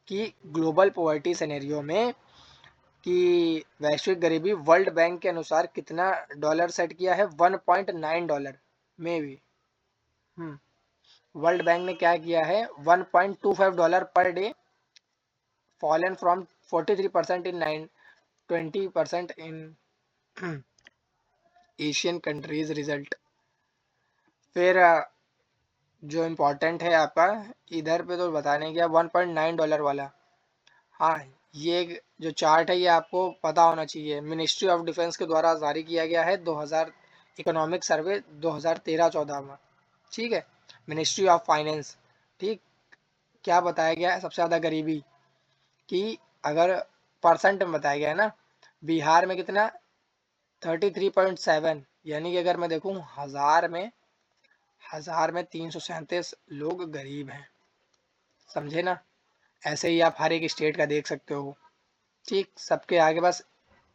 कि ग्लोबल पॉवर्टी सिनेरियो में कि वैश्विक गरीबी वर्ल्ड बैंक के अनुसार कितना डॉलर सेट किया है, 1.9 डॉलर में भी। वर्ल्ड बैंक ने क्या किया है, 1.25 dollar per day, fallen from 43% in 20% in Asian countries result. फिर जो इम्पोर्टेंट है आपका, इधर पे तो बताने गया 1.9 डॉलर वाला। हाँ, ये जो चार्ट है ये आपको पता होना चाहिए, मिनिस्ट्री ऑफ डिफेंस के द्वारा जारी किया गया है 2000 इकोनॉमिक सर्वे 2013-14 में। ठीक है, मिनिस्ट्री ऑफ फाइनेंस। ठीक, क्या बताया गया है, सबसे ज़्यादा गरीबी कि अगर परसेंट में बताया गया है ना, बिहार में कितना, 33.7, यानी कि अगर मैं देखूँ हज़ार में 337 लोग गरीब हैं। समझे ना, ऐसे ही आप हर एक स्टेट का देख सकते हो। ठीक, सबके आगे बस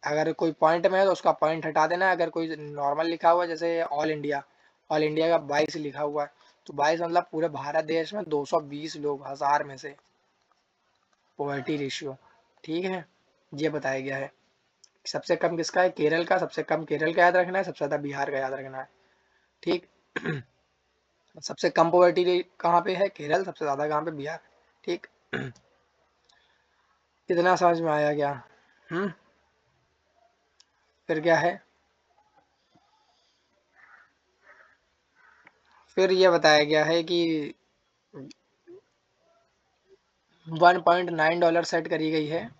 अगर कोई पॉइंट में है तो उसका पॉइंट हटा देना। अगर कोई नॉर्मल लिखा हुआ है जैसे ऑल इंडिया का 22 लिखा हुआ है, तो 22 मतलब पूरे भारत देश में 220 लोग हज़ार में से, पॉवर्टी रेशियो। ठीक है, ये बताया गया है। सबसे कम किसका है, केरल का, सबसे कम केरल का याद रखना है, सबसे ज़्यादा बिहार का याद रखना है। ठीक, सबसे कम पॉवर्टी कहाँ पे है, केरल, सबसे ज़्यादा कहाँ पे, बिहार। ठीक, इतना समझ में आया क्या? फिर क्या है, फिर ये बताया गया है कि $1.9 सेट करी गई है।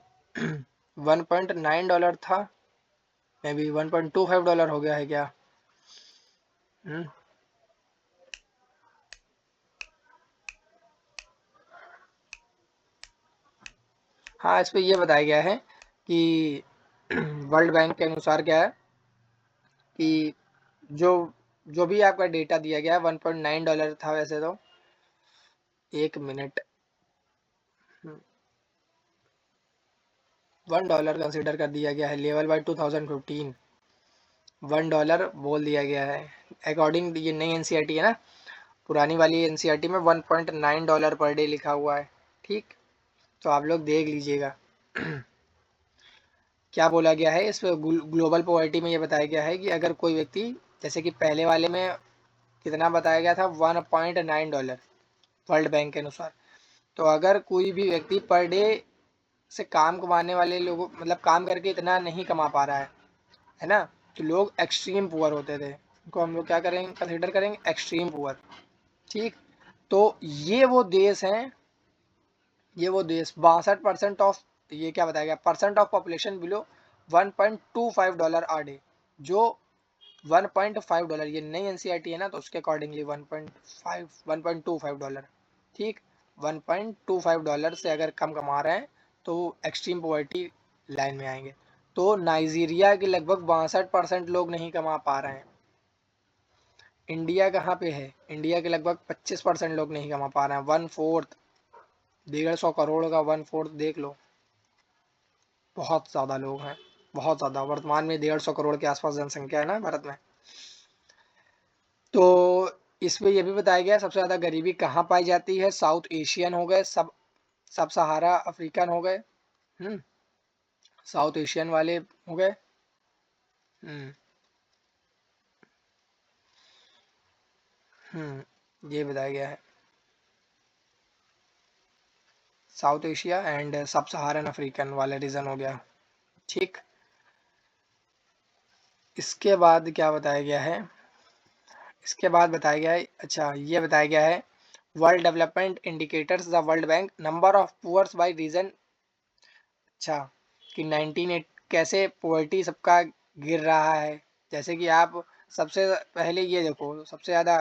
$1.9 था, मे बी $1.25 हो गया है क्या? हम्म, हाँ, इस पे ये बताया गया है कि वर्ल्ड बैंक के अनुसार क्या है कि जो जो भी आपका डेटा दिया गया है $1.9 था वैसे तो। एक मिनट, $1 कंसिडर कर दिया गया है लेवल बाय 2015। $1 बोल दिया गया है अकॉर्डिंग, ये नई एनसीईआरटी है ना, पुरानी वाली एनसीईआरटी में $1.9 पर डे लिखा हुआ है। ठीक, तो आप लोग देख लीजिएगा। क्या बोला गया है इस ग्लोबल पॉवर्टी में, ये बताया गया है कि अगर कोई व्यक्ति, जैसे कि पहले वाले में कितना बताया गया था, $1.9 वर्ल्ड बैंक के अनुसार। तो अगर कोई भी व्यक्ति पर डे से काम कमाने वाले लोगों, मतलब काम करके इतना नहीं कमा पा रहा है ना, तो लोग एक्सट्रीम पुअर होते थे, उनको हम लोग क्या करेंगे, कंसिडर करेंगे एक्सट्रीम पुअर। ठीक, तो ये वो देश 62% ऑफ, ये क्या बताया गया, percent of population below $1.25 a day, जो $1.5, ये नई एनसीईआरटी है ना, तो उसके अकॉर्डिंगली 1.25 ठीक, $1.25 से अगर कम कमा रहे हैं तो एक्सट्रीम पॉवर्टी लाइन में आएंगे। तो नाइजीरिया के लगभग 62% लोग नहीं कमा पा रहे हैं। इंडिया कहाँ पे है, इंडिया के लगभग 25% लोग नहीं कमा पा रहे हैं। 1/4, 150 करोड़ का 1/4 देख लो, बहुत ज़्यादा लोग हैं, बहुत ज़्यादा। वर्तमान में 150 करोड़ के आसपास जनसंख्या है ना भारत में। तो इसमें यह भी बताया गया सबसे ज़्यादा गरीबी कहाँ पाई जाती है, साउथ एशियन हो गए, सब सहारा अफ्रीकन हो गए, साउथ एशियन वाले हो गए। ये बताया गया है साउथ एशिया एंड सब सहारन अफ्रीकन वाले रीजन हो गया। ठीक, इसके बाद क्या बताया गया है, इसके बाद बताया गया है, अच्छा ये बताया गया है world development indicators the World Bank number of poors by region. अच्छा, कि 19 कैसे पोवर्टी सबका गिर रहा है। जैसे कि आप सबसे पहले ये देखो, सबसे ज़्यादा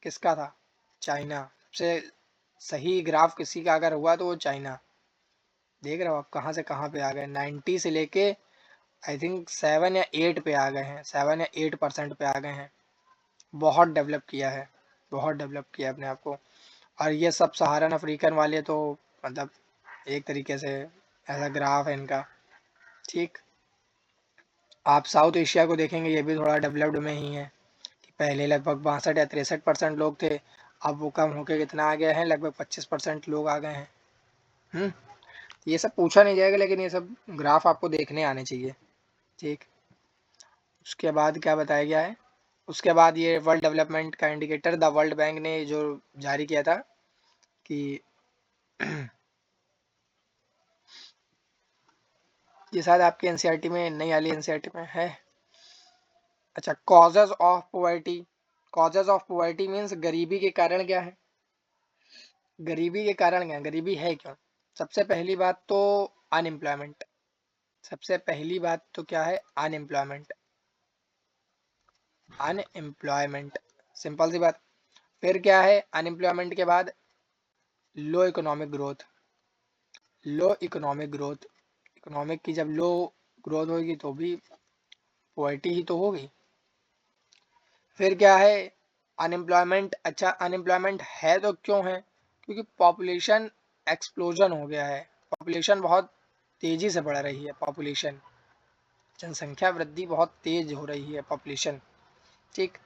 किसका था, चाइना। सबसे सही ग्राफ किसी का अगर हुआ तो वो चाइना। देख रहे हो आप कहाँ से कहाँ पे आ गए, 90 से लेके आई थिंक 7 या 8 पे आ गए हैं, 7 या 8% पे आ गए हैं। बहुत डेवलप किया है, बहुत डेवलप किया अपने आप को। और ये सब सहारन अफ्रीकन वाले तो मतलब एक तरीके से ऐसा ग्राफ है इनका। ठीक, आप साउथ एशिया को देखेंगे, ये भी थोड़ा डेवलप्ड में ही है कि पहले लगभग 62 या 63% लोग थे, अब वो कम होके कितना आ गए हैं, लगभग 25% लोग आ गए हैं। ये सब पूछा नहीं जाएगा, लेकिन ये सब ग्राफ आपको देखने आने चाहिए। ठीक, उसके बाद क्या बताया गया है, उसके बाद ये वर्ल्ड डेवलपमेंट का इंडिकेटर द वर्ल्ड बैंक ने जो जारी किया था कि ये शायद आपकी एनसीईआरटी में, नई वाली एनसीईआरटी में है। अच्छा, causes of poverty, causes of poverty means गरीबी के कारण क्या है, गरीबी के कारण क्या, गरीबी है क्यों। सबसे पहली बात तो अनएम्प्लॉयमेंट, सबसे पहली बात तो क्या है, अनएम्प्लॉयमेंट, अनएम्प्लॉयमेंट, सिंपल सी बात। फिर क्या है अनएम्प्लॉयमेंट के बाद, low economic growth, low economic growth, economic की जब लो ग्रोथ होगी तो भी पॉवर्टी ही तो होगी। फिर क्या है अनएम्प्लॉयमेंट, अच्छा अनएम्प्लॉयमेंट है तो क्यों है, क्योंकि पॉपुलेशन एक्सप्लोजन हो गया है, पॉपुलेशन बहुत तेजी से बढ़ रही है, पॉपुलेशन जनसंख्या वृद्धि बहुत तेज हो रही है, पॉपुलेशन। ठीक,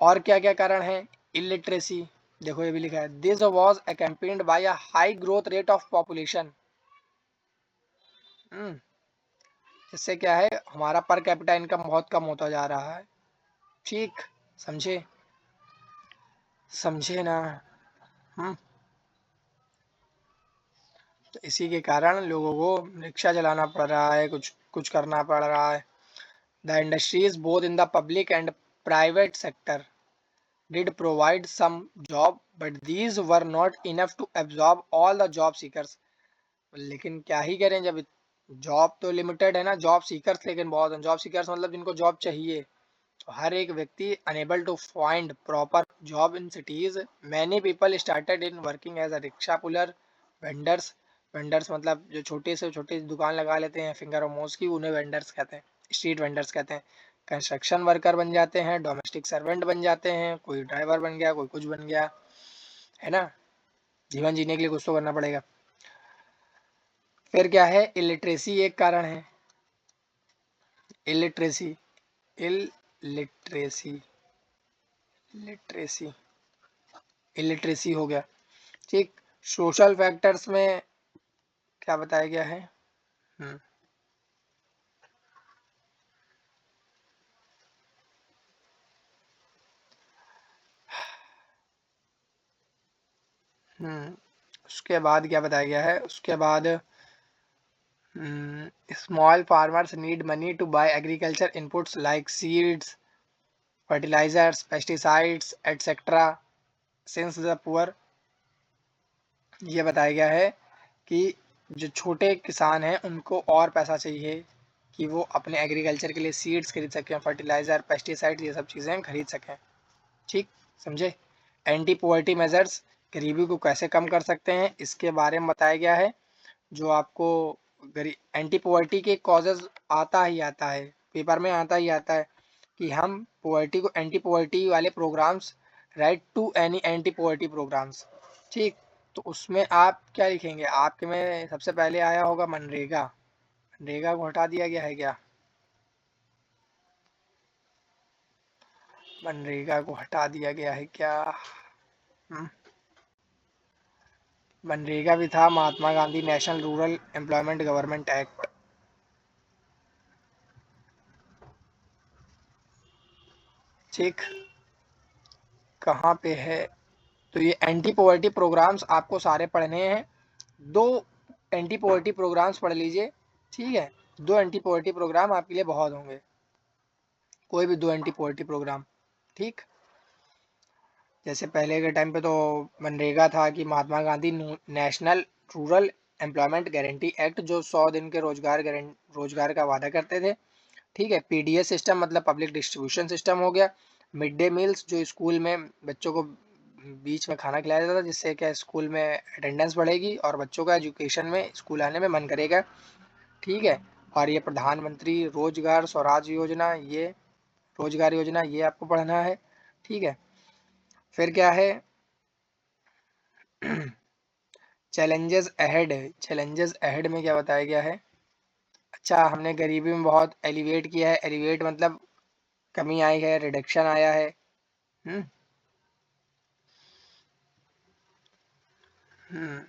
और क्या क्या कारण है, इलिटरेसी, देखो ये भी लिखा है this was accompanied by a high growth rate of population. इससे क्या है हमारा पर कैपिटा इनकम बहुत कम होता जा रहा है। ठीक, समझे, समझे ना। हम्म तो इसी के कारण लोगों को रिक्शा चलाना पड़ रहा है, कुछ कुछ करना पड़ रहा है। The industries both in the public and private sector, did provide some job but these were not enough to absorb all the job seekers। लेकिन क्या ही करें जब जॉब तो लिमिटेड है ना, जॉब सीकर्स लेकिन बहुत हैं। जॉब सीकर्स मतलब जिनको जॉब चाहिए, तो हर एक व्यक्ति unable to find proper job in cities, many people started in working as a rickshaw puller, vendors, vendors मतलब जो छोटे से छोटे दुकान लगा लेते हैं फिंगर मोमोज की, उन्हें वेंडर्स कहते हैं, स्ट्रीट वेंडर्स कहते हैं। कंस्ट्रक्शन वर्कर बन जाते हैं, डोमेस्टिक सर्वेंट बन जाते हैं, कोई ड्राइवर बन गया, कोई कुछ बन गया, है ना। जीवन जीने के लिए कुछ तो करना पड़ेगा। फिर क्या है, इलिटरेसी एक कारण है। इलिटरेसी, इलिटरेसी, लिटरेसी, इलिटरेसी हो गया। ठीक। सोशल फैक्टर्स में क्या बताया गया है? हम्म उसके बाद क्या बताया गया है? उसके बाद small farmers need money to buy agriculture inputs like seeds, fertilisers, pesticides etcetera since the poor. ये बताया गया है कि जो छोटे किसान हैं उनको और पैसा चाहिए कि वो अपने एग्रीकल्चर के लिए सीड्स खरीद सकें, फर्टिलाइजर, पेस्टिसाइड, ये सब चीज़ें खरीद सकें। ठीक, समझे। एंटी पॉवर्टी मेजर्स, गरीबी को कैसे कम कर सकते हैं इसके बारे में बताया गया है। जो आपको एंटी पॉवर्टी के कॉजेज आता ही आता है, पेपर में आता ही आता है कि हम पॉवर्टी को, एंटी पॉवर्टी वाले programmes, right to any anti poverty programmes. ठीक, तो उसमें आप क्या लिखेंगे? आपके में सबसे पहले आया होगा मनरेगा। मनरेगा को हटा दिया गया है क्या? मनरेगा को हटा दिया गया है क्या? हम्म, मनरेगा भी था, Mahatma Gandhi national rural employment government act. ठीक, कहाँ पे है? तो ये एंटी पॉवर्टी प्रोग्राम्स आपको सारे पढ़ने हैं। दो एंटी पॉवर्टी प्रोग्राम्स पढ़ लीजिए, ठीक है। दो एंटी पॉवर्टी प्रोग्राम आपके लिए बहुत होंगे, कोई भी दो एंटी पॉवर्टी प्रोग्राम। ठीक, जैसे पहले के टाइम पे तो मनरेगा था कि Mahatma Gandhi national rural employment guarantee act, जो 100 दिन के रोजगार का वादा करते थे। ठीक है। पीडीएस सिस्टम मतलब पब्लिक डिस्ट्रीब्यूशन सिस्टम हो गया। मिड डे मील्स, जो स्कूल में बच्चों को बीच में खाना खिलाया जाता था, जिससे क्या स्कूल में अटेंडेंस बढ़ेगी और बच्चों का एजुकेशन में, स्कूल आने में मन करेगा। ठीक है। और ये प्रधानमंत्री रोजगार स्वराज योजना, ये रोजगार योजना, ये आपको पढ़ना है। ठीक है। फिर क्या है, चैलेंजेस अहेड। चैलेंजेस अहेड में क्या बताया गया है? अच्छा, हमने गरीबी में बहुत एलिवेट किया है। एलिवेट मतलब कमी आई है, रिडक्शन आया है। हम्म हम्म